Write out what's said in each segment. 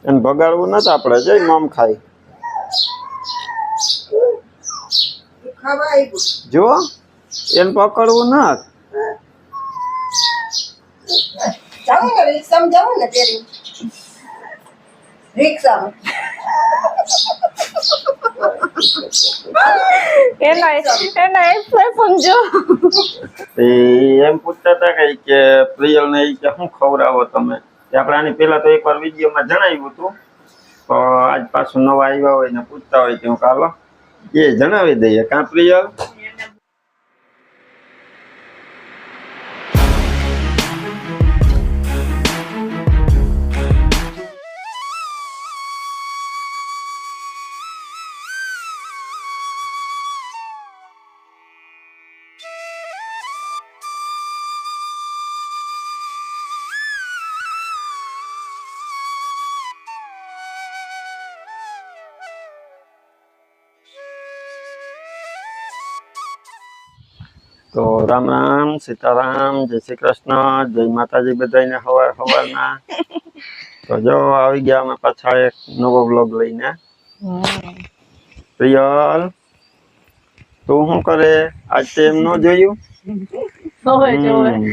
એને બગાડવું નથી આપણે, જઈ મમ ખાઈ જો એને પકડવું નથી. જાવ ને રિક્ષામાં જાવ ને તેરી રિક્ષામાં એના એક્સપ્રેશન જો એમ પૂછતા હતા કે પ્રિયલ ને કે શું ખવડાવો તમે, આપણે આની પેલા તો એકવાર વિડીયોમાં જણાવ્યું હતું, તો આજ પાછું નવા આવ્યા હોય ને પૂછતા હોય કે હું કાલો એ જણાવી દઈએ. કાં પ્રિયલ? તો રામ રામ, સીતારામ, જય શ્રી કૃષ્ણ, જય માતાજી બધાને હવારના. તો જો આવી ગયા અમે પાછા એક નવો વ્લોગ લઈને. પ્રિયલ તું શું કરે? આજ તો એમ ન જોયું?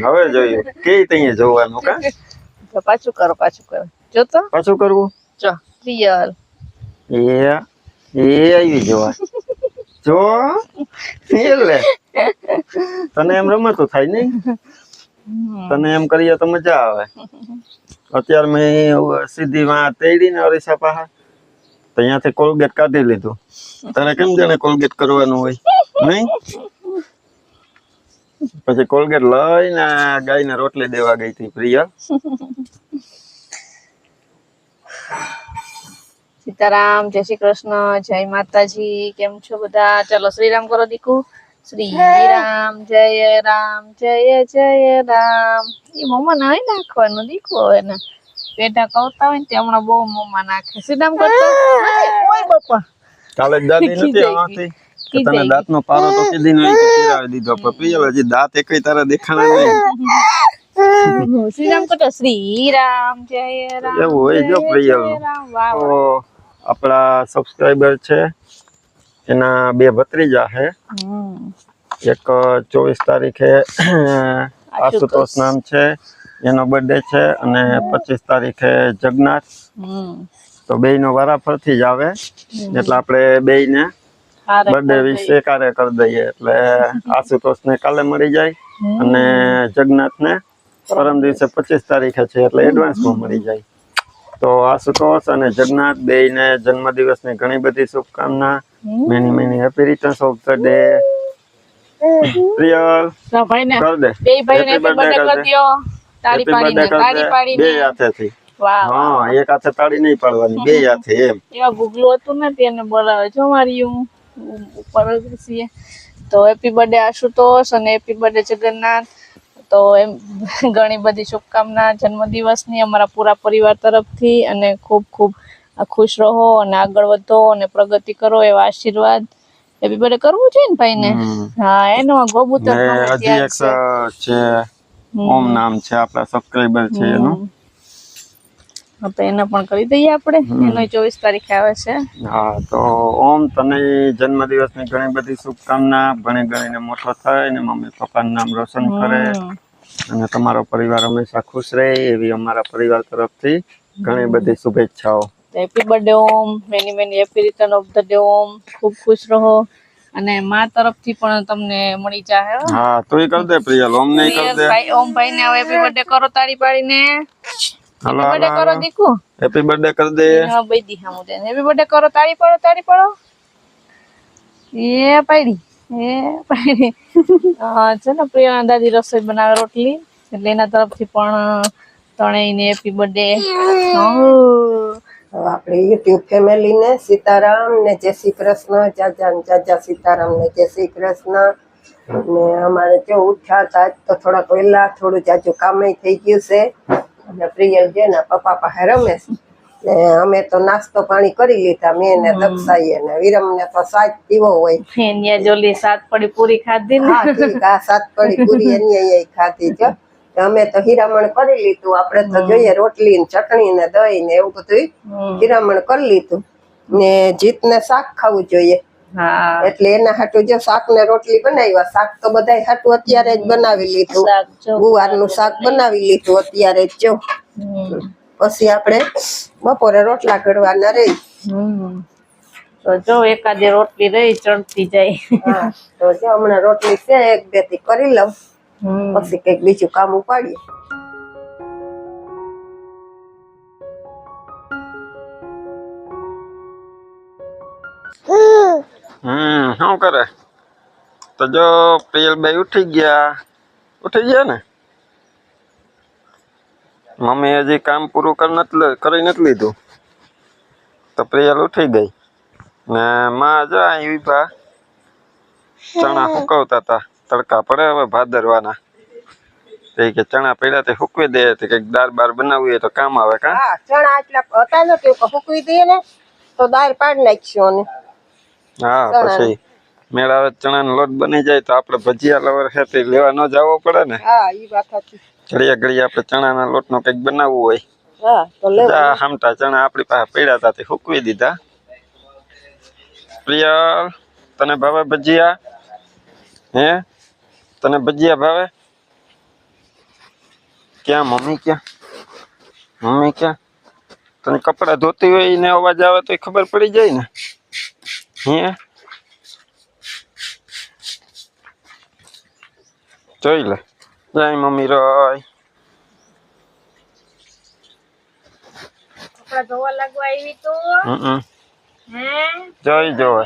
હવે જોયું. કે તઈએ જોવાનું કા? પાછું કરો જો તો પાછું કરવું. જો પ્રિયલ એ આવી જોવા જો એટલે તને એમ રમતું થાય નઈ, તને એમ કરીએ તો મજા આવે. અત્યારે મેં સીધી માં તેડી ને અરીસા પાસે તો અહીંયાથી કોલગેટ કાઢી લીધું. તારે કેમ જાણે કોલગેટ કરવાનું હોય નઈ? પછી કોલગેટ લઈને ગાયને રોટલી દેવા ગઈ હતી પ્રિયા. સીતારામ, જય શ્રી કૃષ્ણ, જય માતાજી. કેમ છો બધા? ચાલો શ્રીરામ કરો દીકુ. શ્રી રામ જય રામ જય જય રામ. એ મમ્મા નાઈ નાખવાનું દીકુ. હવે ને પેટા કવતા હોય ને તે હમણાં બહુ મમ્મા નાખે. શ્રીરામ કરતા ઓય બાપા કાલે દાદી નથી આમાંથી તને દાંતનો પારો તો કીધી નહીં કે પીરાવી દીધો, પણ પ્રિયલ હજી દાંત એકય તારા દેખાણા નહીં. શ્રીરામ કરતો શ્રી રામ જય રામ એવું હોય જો પ્રિયલ. તો આપણા સબસ્ક્રાઇબર છે એના બે ભત્રીજા છે. એક 24 તારીખે આશુતોષ નામ છે એનો બર્થડે છે, અને 25 તારીખે જગન્નાથ. તો બેયનો વારાફરથી જ આવે એટલે આપણે બેયને બર્થડે વિશે કાર્ય કરી દઈએ. એટલે આશુતોષ ને કાલે મળી જાય અને જગન્નાથ ને પરમ દિવસે 25 તારીખે છે એટલે એડવાન્સમાં મળી જાય. તો આશુતોષ અને જગન્નાથ બેયને જન્મદિવસની ઘણી બધી શુભકામના. Many happy returns of the day. Priyal કર દે બે ભાઈને હેપી બર્થડે કરી દો. તાળી પાડીને બે હાથેથી. હા, એક હાથે તાળી નહીં પાડવાની, બે હાથે એમ. એવા ગુગલું હતું ને તેને બોલાવે છો મારી ઉપર છીએ. તો હેપી બર્થડે આશુતોષ અને હેપી બર્થડે જગન્નાથ. તો એમ ઘણી બધી શુભકામના જન્મદિવસની અમારા પૂરા પરિવાર તરફથી, અને ખૂબ ખૂબ ખુશ રહો અને આગળ વધો અને પ્રગતિ કરો એવા આશીર્વાદ. હેપી બર્થડે કરવું જોઈએ ને ભાઈને. હા, એનો ગોબુતર હજી એક છે ઓમ નામ છે આપણા સબસ્ક્રાઇબર છે એનું. તો એને પણ કરી દઈએ આપણે. એનો 24 તારીખે આવે છે. હા, તો ઓમ તને જન્મદિવસની ઘણી બધી શુભકામના. ભણી ગણીને મોટો થાય ને મમ્મી પપ્પાનું નામ રોશન કરે અને તમારો પરિવાર હંમેશા ખુશ રહે એવી અમારા પરિવાર તરફથી ઘણી બધી શુભેચ્છાઓ. Happy birthday Om. Many happy return of the day Om. ખૂબ ખુશ રહો અને માં તરફથી પણ તમને મળી જાય. હા, તું કર દે પ્રિયલ, ઓમ ને કર દે. ઓમ ભાઈ ને હેપી બર્થડે કરો તાળી પાડીને. હેપી બર્થડે કરો દીકુ. હેપી બર્થડે કર દે. હા ભાઈ દી હામુ દે. હેપી બર્થડે કરો, તાળી પાડો. એ પાડી. હા, છે ને પ્રિયાના દાદી રસોઈ બનાવે રોટલી, એટલે એના તરફથી પણ ત્રણેયને હેપી બર્થડે. આપણે યુટ્યુબ ફેમિલીને સીતારામ ને જય શ્રી કૃષ્ણ. જાજા સીતારામ ને જય શ્રી કૃષ્ણ. ને અમારે જો ઉઠ્યા હતા તો થોડાક વહેલા, થોડું જાજુ કામ થઈ ગયું છે. અને પ્રિયલ છે ને પપ્પા પાસે રમે છે. ને અમે તો નાસ્તો પાણી કરી લીધા. મેં ને દક્ષાઈએ ને વિરમ ને તો સાત પીવો હોય. એની જોલી 7 પડી પૂરી ખાધી ને. હા, ઠીક. આ 7 પડી પૂરી એની ખાધી છે. અમે તો હીરામણ કરી લીધું. આપણે તો જોઈએ રોટલી ને ચટણી ને દહીં ને એવું બધું હીરામણ કરી લીધું. ને જીતને શાક ખાવું જોઈએ, હા એટલે એના હાટુ જો શાક ને રોટલી બનાવ્યા. શાક તો બધાય હાટુ અત્યારે જ બનાવી લીધું. શાક જો ગુવારનું શાક બનાવી લીધું અત્યારે જ જો. પછી આપણે બપોરે રોટલા ઘડવાના રહી. તો જો એકાદી રોટલી રહી ચડતી જાય. હા તો જો હમણાં રોટલી છે એક બે થી કરી લઉં, પછી કઈક બીજું કામ ઉપાડીએ. શું કરે? તો જો પ્રિયલભાઈ ઉઠી ગયા ને. મમ્મી હજી કામ પૂરું કરી નથી લીધું તો પ્રિયલ ઉઠી ગઈ ને માં જો અહીં ઉભા ચણા સુકવતા હતા. તડકા પડે હવે ભાદરવાના, તે કે ચણા પડ્યા તે સુકવી દે, તે કઈક દાળ બાર બનાવવી હોય તો કામ આવે. કા હા ચણા એટલા હતા ને કે સુકવી દઈએ ને તો દાળ પાડી નાખશું. અને હા પછી મેળાવે ચણાનો લોટ બની જાય તો આપણે ભજીયા લવર છે તે લેવા ન જવો પડે ને. હા ઈ વાત સાચી. ઘડિયા આપણે ચણાના લોટનો કંઈક બનાવવું હોય. હા તો લેવા હામટા ચણા આપણી પાસે પડ્યા હતા તે સૂકવી દીધા. પ્રિયલ તને ભાવે ભજીયા? હે તને ભજીયા ભાવે? ક્યાં મમ્મી ક્યાં? તને કપડા ધોતી હોય ને અવાજ આવે તો ખબર પડી જાય ને. હે જોઈ લે. જય મમ્મી રોય. કપડા ધોવા લાગવા આવી તો હે જોઈ જોવે.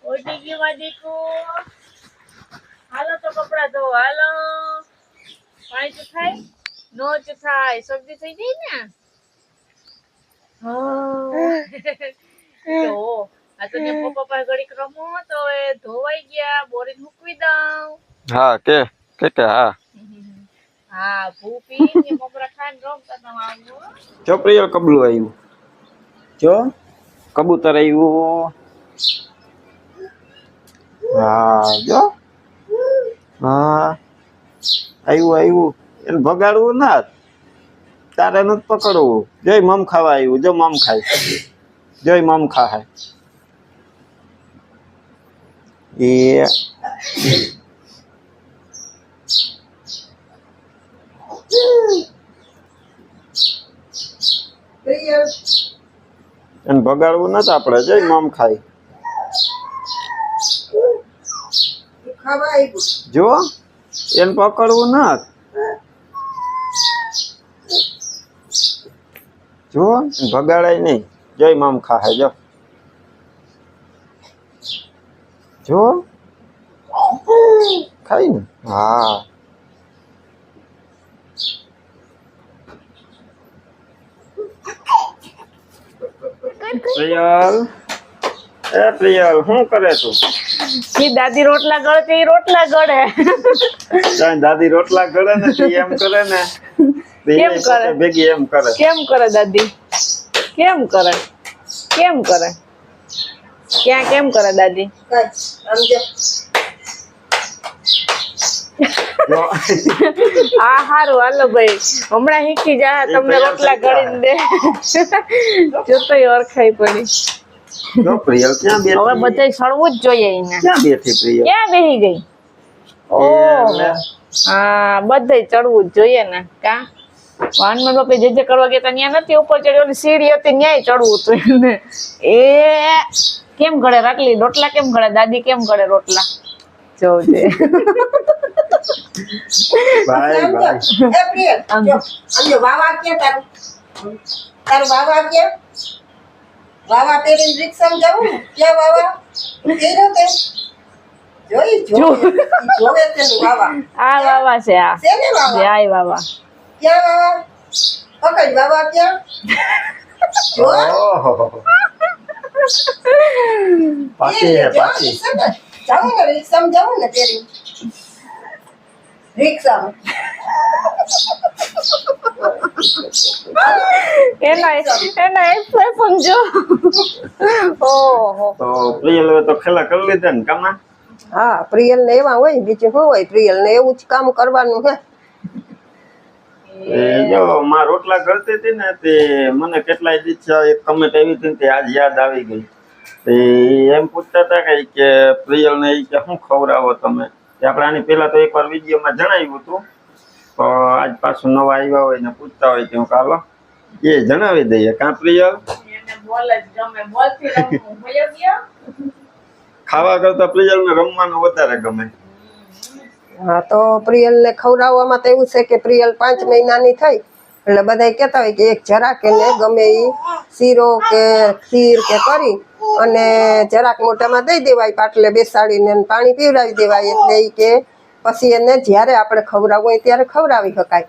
ઓટી ગયું માં દીકુ. હાલો તો કપડા ધોવા હાલો. પાણી તો થાય નો જ થાય, શરદી થઈ ગઈ ને. તો આ તો ને પપ્પા ઘડીક રમો તો એ ધોવાઈ ગયા, બોરી મૂકવી દઉં. હા કે હા. હા ભૂપી ને મમરા ખાઈને રમતા હતા. જો પ્રિયલ કબલું આવ્યું, જો કબૂતર આવ્યું. હા જો હા આવ્યું. એને ભગાડવું ના, તારે નથી પકડવું. જોઈ મમ ખાવા આવ્યું. જો મમ ખાય, જોઈ મમ ખાય. એ એને ભગાડવું નથી આપણે. જોઈ મમ ખાય. જો એને પકડવું નથી. જો ભગાડાય નહીં. જોઈ મમ ખાય. જો ખાઈ ને. હા પ્રિયલ શું કરે તું? દાદી રોટલા ગળે એ રોટલા ગળે. દાદી રોટલા ગળે ને એમ કરે ને. કેમ કરે ભેગી એમ કરે. કેમ કરે દાદી? કેમ કરે? ક્યાં કેમ કરે દાદી? હા હારું હાલો ભાઈ, હમણાં શીખી જા. તમને રોટલા ગળીને દે. જોતોય ઓળખાઈ પડી. પ્રિયલ ક્યાં બેઠી? હવે બધાય સળવું જ જોઈએ એને. ક્યાં બેઠી પ્રિયલ? ક્યાં બેહી ગઈ? ઓહો હા બધાય ચડવું જ જોઈએ ને. કા વાનમાં બાપે જે કરવા ગયા તા ત્યાં નથી ઉપર ચડ્યો. ઓલી સીડી હતી ન્યાય ચડવું હતું એને. એ કેમ ગળે રાટલી રોટલા? કેમ ગળે દાદી? કેમ ગળે રોટલા? જોજે. ભાઈ એ પ્રિયલ જો વાવા ક્યાં તારું વાવા ક્યાં? વાવા પેલી રિક્ષામાં જાવું ને ક્યાં વાવા કેરો તે જોવે તે વાવા. આ વાવા છે. આ છે ને વાવા. આય વાવા. ક્યાં વાવા? પકડ વાવા ક્યાં? જો ઓહો પાછી જાવું ને રિક્ષામાં જાવું ને તેરી રિક્ષામાં. એના એક્સપ્રેશન જો. ઓહો તો પ્રિયલ હવે તો ખેલા કરી લીધા ને કામના. હા, પ્રિયલ ને એવા હોય, બીજું શું હોય, પ્રિયલ ને એવું જ કામ કરવાનું છે. જો માં રોટલા કરતી હતી ને તે મને કેટલાય દિવસ એક કમેન્ટ આવી હતી તે આજ યાદ આવી ગઈ. તે એમ પૂછતા હતા કે પ્રિયલ ને કે શું ખવડાવો તમે, આપણે આની પેલા તો એકવાર વિડીયોમાં જણાવ્યું હતું, તો આજ પાછું નવા આવ્યા હોય ને પૂછતા હોય કે હું કાલો એ જણાવી દઈએ. કાં પ્રિયલ? ખાવા કરતા પ્રિયલ ને રમવાનું વધારે ગમે. હા, તો પ્રિયલ ને ખવડાવવામાં તો એવું છે કે પ્રિયલ 5 મહિનાની થઈ એટલે બધા કહેતા હોય કે એક જરાક એને ગમે એ શીરો કે ખીર કે કરી અને જરાક મોઢામાં દઈ દેવાય, પાટલે બેસાડીને પાણી પીવડાવી દેવાય, એટલે એ કે પછી એને જ્યારે આપણે ખવડાવવું હોય ત્યારે ખવડાવી શકાય.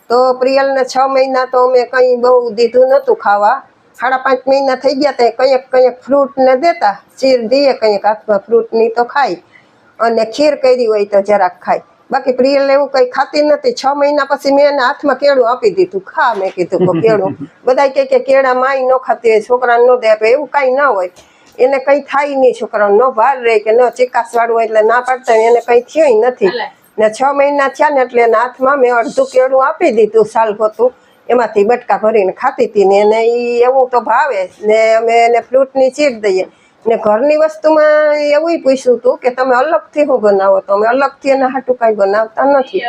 તો પ્રિયલને 6 મહિના તો અમે કંઈ બહુ દીધું નહોતું ખાવા. 5.5 મહિના થઈ ગયા તે કંઈક ફ્રૂટ ને દેતા, ચીર દઈએ કંઈક હાથમાં ફ્રૂટની તો ખાય, અને ખીર કરી હોય તો જરાક ખાય. બાકી પ્રિયલ એવું કંઈ ખાતી નથી. 6 મહિના પછી મેં એને હાથમાં કેળું આપી દીધું, ખા. મેં કીધું કે કેળું, બધા કે કેળા માય ન ખાતી હોય, છોકરાને ન દે આપે, એવું કાંઈ ના હોય. એને કંઈ થાય નહીં, છોકરાને ન ભાર રહે કે ન ચિકાસવાળું હોય એટલે ના પાડતા એને કંઈ થયું નથી. ને 6 મહિના થયા ને એટલે એના હાથમાં મેં અડધું કેળું આપી દીધું, સાલ હોતું એમાંથી બટકા ભરીને ખાતી હતી ને એને એવું તો ભાવે ને. અમે એને ફ્રૂટની ચીર દઈએ ને ઘરની વસ્તુમાં એવું પૂછ્યું હતું કે તમે અલગથી શું બનાવો, તો અમે અલગથી એના હાટું કાંઈ બનાવતા નથી.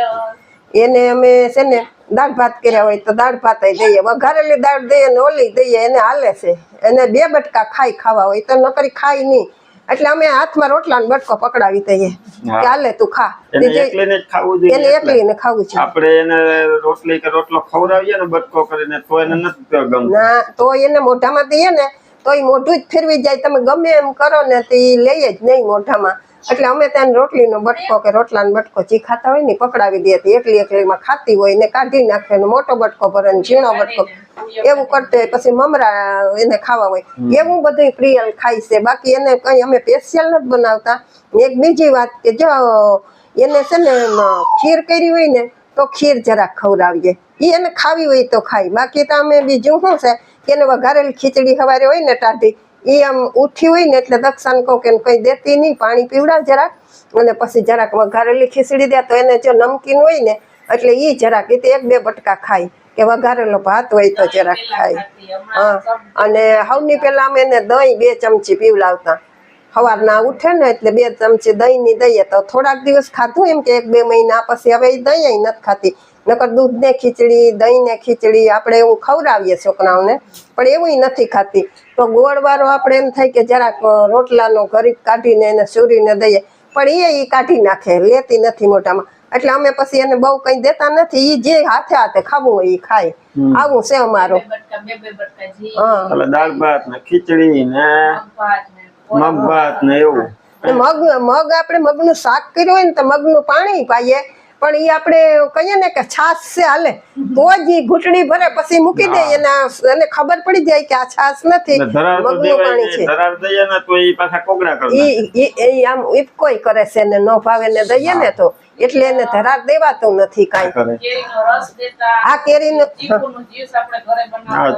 એને અમે છે ને દાળ ભાત કર્યા હોય તો દાળ ભાત દઈએ, વઘારેલી દાળ દઈએ ને ઓલી દઈએ, એને હાલે છે. એને 2 બટકા ખાવા હોય તો નકરી ખાય નહીં, એટલે અમે હાથમાં રોટલાનો બટકો પકડાવી દઈએ કે હાલે તું ખા. એને એકલીને જ ખાવું જોઈએ. એને એકલીને ખાવું છે. આપણે એને રોટલી કે રોટલો ખવડાવીએ ને બટકો કરીને તો એને નથી ગમતું. ના, તો એને મોઢામાં દઈએ ને તો એ મોઢું જ ફેરવી જાય. તમે ગમે એમ કરો ને તો એ લઈએ જ નહીં મોઢામાં. એટલે અમે તેને રોટલીનો બટકો કે રોટલાનો બટકો જે ખાતા હોય ને પકડાવી દઈએ. એકલીમાં ખાતી હોય ને કાઢી નાખે ને મોટો બટકો ભરે ને ઝીણો બટકો, એવું કરતે. પછી મમરા એને ખાવા હોય એવું બધું પ્રિયલ ખાય છે. બાકી એને કંઈ અમે સ્પેશિયલ નથી બનાવતા. એક બીજી વાત કે જો એને છે ને ખીર કરી હોય ને તો ખીર જરાક ખવડાવીએ, એ એને ખાવી હોય તો ખાય. બાકી તો અમે બીજું શું છે કે એને વઘારેલી ખીચડી સવારે હોય ને ટાઢી, એ આમ ઉઠી હોય ને એટલે દક્ષાને કહું કે કંઈ દેતી નહીં, પાણી પીવડાવ જરાક, અને પછી જરાક વઘારેલી ખીચડી દે તો એને જો નમકીન હોય ને એટલે એ જરાક એ 1-2 બટકા ખાય, કે વઘારેલો ભાત હોય તો જરાક ખાય. હા, અને સૌની પહેલાં અમે એને દહીં 2 ચમચી પીવડાવતા. સવારના ઉઠે ને એટલે 2 ચમચી દહીંની દઈએ તો થોડાક દિવસ ખાધું એમ કે 1-2 મહિના પછી હવે એ દહીં નથી ખાતી. નકર દૂધને ખીચડી, દહીંને ખીચડી આપણે એવું ખવડાવીએ છોકરાઓને, પણ એવું નથી ખાતી. તો ગોળવાળો આપણે એમ થાય કે જરાક રોટલાનો ગરીબ કાઢીને એને ચૂરીને દઈએ, પણ એ કાઢી નાખે, લેતી નથી મોઢામાં. એટલે અમે પછી એને બહુ કંઈ દેતા નથી. એ જે હાથે હાથે ખાવું હોય એ ખાય. આવું છે અમારું. હા, દાળ ભાત ને ખીચડી ને મગ ભાત ને એવું. મગ આપણે મગનું શાક કર્યું હોય ને તો મગનું પાણી પાઈએ, પણ એ આપણે કહીએ ને કે છાશ છે હાલે તો જ એ ઘૂંટડી ભરે પછી મૂકી દે. એને ખબર પડી જાય કે આ છાશ નથી, મગનું પાણી છે. એ આમ ઈપકોઈ કરે છે ને ન ભાવે ને દઈએ ને તો એટલે એને ધરાર દેવાતું નથી કાંઈ. આ કેરીનો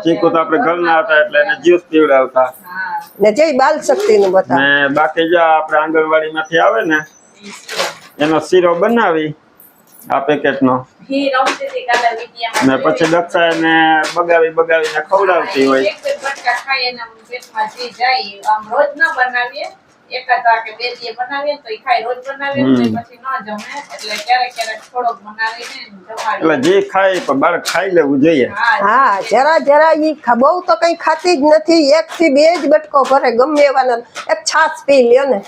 ચીકુ તો આપણે ઘરના હતા એટલે એને જ્યુસ પીવડાવતા ને જય બાલ શક્તિનું બતાવ. ને બાકી જો આપણે આંગણવાડીમાંથી આવે ને એનો શીરો બનાવી આ પેકેટનો ને પછી દક્ષા એને બગાવીને ખવડાવતી હોય. એટલે જે ખાય પણ બાળક ખાઈ લેવું જોઈએ. હા, જરા ઈ બહુ તો કઈ ખાતી જ નથી. 1 થી 2 જ બટકો ભરે ગમે એવાના. એક છાશ પી લે ને,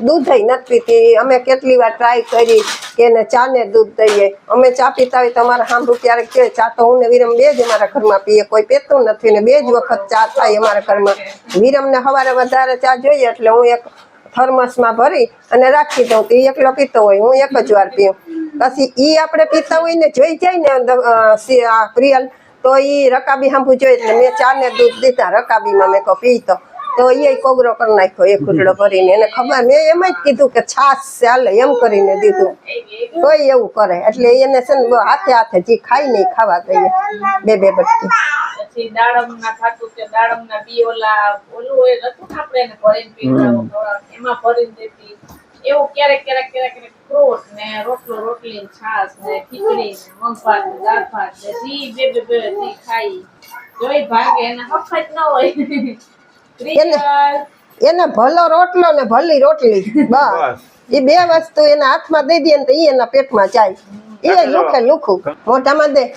દૂધ નથી પીતી. અમે કેટલી વાર ટ્રાય કરી કે એને ચા ને દૂધ દઈએ. અમે ચા પીતા હોય તો અમારા સાંભળું ક્યારેક કે ચા તો હું ને વિરમ 2 જ અમારા ઘરમાં પીએ, કોઈ પીતું નથી ને 2 જ વખત ચા થાય અમારા ઘરમાં. વિરમને સવારે વધારે ચા જોઈએ એટલે હું એક થર્મસમાં ભરી અને રાખી દઉં તો એકલો પીતો હોય, હું એક જ વાર પીઉં. પછી એ આપણે પીતા હોય ને જોઈ જાય ને પ્રિયલ તો એ રકાબી સાંભળું જોઈએ એટલે મેં ચા ને દૂધ દીધા રકાબીમાં મેં કહું પીતો તો એ કોગરો કરી નાખ્યો એક ઘૂંટડો ભરીને. એને ખબર, મેં એમ જ કીધું કે છાશ ચાલે એમ કરીને દીધું તોય એવું કરે. એટલે એને છે ને હાથે હાથે જે ખાઈ નહીં ખાવા દઈએ 2-2 બટકી. પછી દાડમના ખાતું કે દાડમના બી ઓલું હોય હતું ને આપણે એને ભરીને પીવડાવો, એમાં ભરીને દેતી. એવું ક્યારેક ફ્રૂટ ને રોટલો રોટલી ને છાશ ને ખીચડી ને મગભાત ને દાળ ભાત ને જી બે જી ખાઈ જોઈ ભાગે એને હફત ન હોય એને ભલો રોટલો ને ભલી રોટલી બસ એ બે વસ્તુ એના હાથમાં દઈ દે ને તો ઈ એના પેટમાં જાય એ લુખે લુખું મોઢામાં દે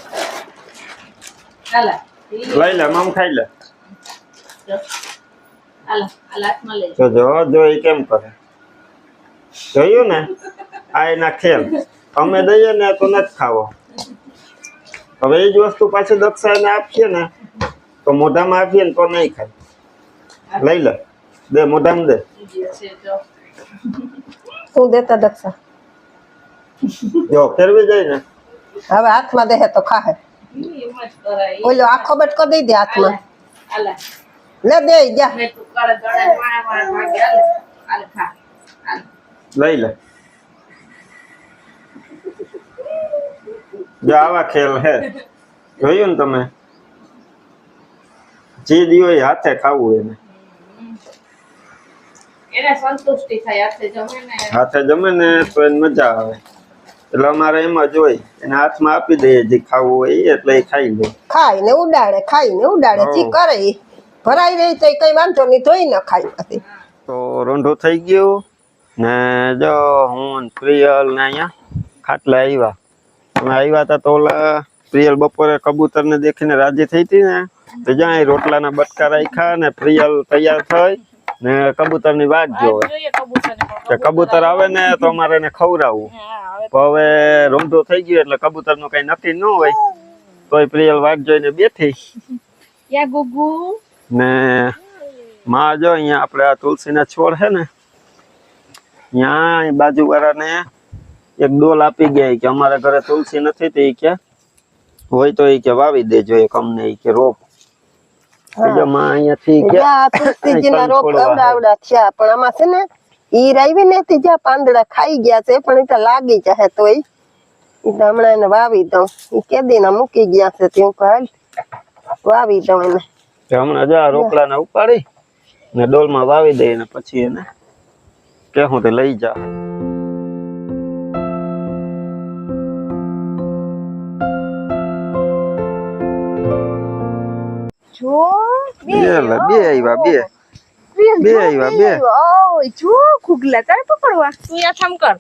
હાલા લઈ લે મમ ખાઈ લે હાલા હાથમાં લઈ જો એ કેમ કરે જોયું ને આ એના ખેલ અમે દઈએ ને તો નથી ખાવો હવે એ જ વસ્તુ પાછી દક્ષાને આપીએ ને તો મોઢામાં આપીએ ને તો નહીં ખાય લઈ લે દે મોઢામાં દે શું દેતા દક્ષા જો ફેરવી જાય ને હવે હાથમાં દે તો ખાહે ઓલો આખો બટકો દઈ દે હાથમાં હાલા લે દે જા મે તું કરે દડે મારા ભાગે હાલે ખા લઈ લે જો આવા ખેલ હે જોયું ને તમે જે દિયો એ હાથે ખાવું એને સંતુષ્ટિ થાય હાથે જમે ને તો એને મજા આવે એટલે અમારે એમ જ હોય એને હાથમાં આપી દઈએ જે ખાવું હોય એટલે એ ખાઈ લે ખાઈને ઉડાડે જી કરે ઈ ભરાઈ રહી તો કઈ વાંધો નહીં તોય ન ખાઈ પછી તો રોંઢો થઈ ગયું ને જો હું પ્રિયલ ને અહીંયા ખાટલે આવ્યા અમે આવ્યા હતા તો ઓલા પ્રિયલ બપોરે કબૂતર ને દેખીને રાજી થઈ હતી ને તો જ્યાં રોટલાના બટકા રાખ્યા ને પ્રિયલ તૈયાર થઈ ને કબૂતર ની વાત જોવે કે કબૂતર આવે ને તો અમારે એને ખવડાવવું તો હવે રોંઢો થઈ ગયો એટલે કબૂતર નું કઈ નક્કી ન હોય તોય પ્રિયલ વાત જોઈને બેઠી ને માં જો અહીંયા આપણે આ તુલસીના છોડ છે ને ત્યાં બાજુ વાળાને એક ડોલ આપી ગયા કે અમારા ઘરે તુલસી નથી તો એ કે હોય તો એ કે વાવી દેજો એક અમને એ કે રોપ માં અહીંયાથી તુલસીજીના રોપ આવડા થયા પણ આમાં છે ને ઈ રાવી ને ત્રીજા પાંદડા ખાઈ ગયા છે પણ એ તો લાગી જાય તોય ઈ તો હમણાં એને વાવી દઉં ઈ કેદીના મૂકી ગયા છે તે હાલ વાવી દઉં એને હમણાં જો આ રોકડાને ઉપાડી ને ડોલમાં વાવી દઈએ ને પછી એને કે હું તે લઈ જા બે આવ્યા ઓય જો ખુગલા તારે પકડવા તું યા થામ કર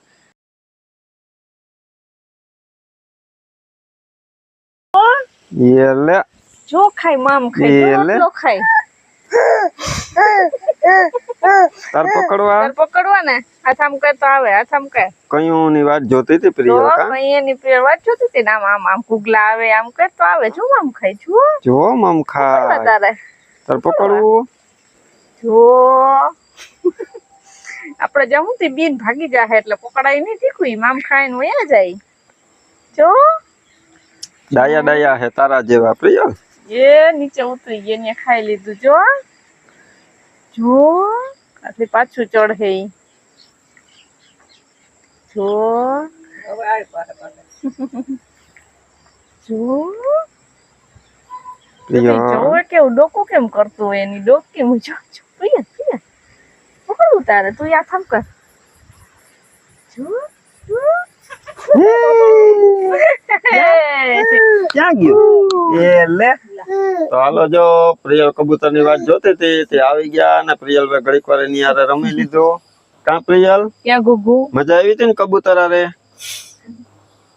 લે જો ખાય મામ ખાય લો ખાય તાર પકડવા ને આથામ કર તો આવે આથામ કર કયું ની વાત જોતી હતી પ્રિય કા કઈની પ્રિય વાત જોતી હતી આમ આમ આમ કુગલા આવે આમ કર તો આવે જો મામ ખાય જો મામ ખાય તારે પકડવું જો આપણે જમું તે બીન ભાગી જાહે એટલે પકડાય નહીં તીખું મામ ખાઈને વયા જાય જો ડાયા હે તારા જેવા પ્રિય એ નીચે ઉતરી ગઈ ને ખાઈ લીધું જો આટલી પાછું ચડે જો કેવું ડોકું કેમ કરતું હોય એની ડોક કેમ જો પ્રિય પકડવું તારે તું યા થામ કર ક્યાં ગયું એ લે તો હાલો જો પ્રિયલ કબૂતર ની વાત જોતી હતી તે આવી ગયા ને પ્રિયલ ભાઈ ઘડીક વાર એની હારે રમી લીધો કા પ્રિયલ ક્યાં ગુગુ મજા આવી હતી ને કબૂતર હારે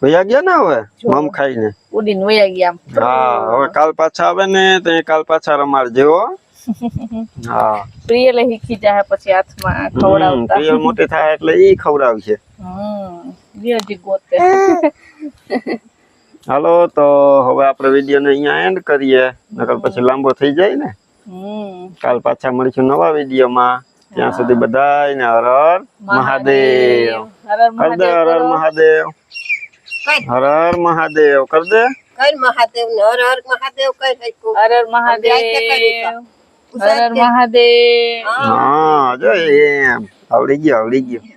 વયા ગયા ને હવે મમ ખાઈને ઉડીને વયા ગયા હા હવે કાલ પાછા આવે ને તો કાલ પાછા રમાડજે હો હા પ્રિયલ શીખી જાય પછી હાથમાં ખવડાવતા પ્રિયલ મોટી થાય એટલે ઈ ખવડાવશે હાલો તો હવે આપણે વિડીયો ને અહીંયા એન્ડ કરીએ નકર પછી લાંબો થઈ જાય ને કાલ પાછા મળીશું નવા વિડીયો માં ત્યાં સુધી બધાને હર હર મહાદેવ કર દે હર હર મહાદેવ હર હર મહાદેવ કર દે કઈ મહાદેવ ને હર હર મહાદેવ કઈ હર હર મહાદેવ હર હર મહાદેવ હા જો એમ આવડી ગયો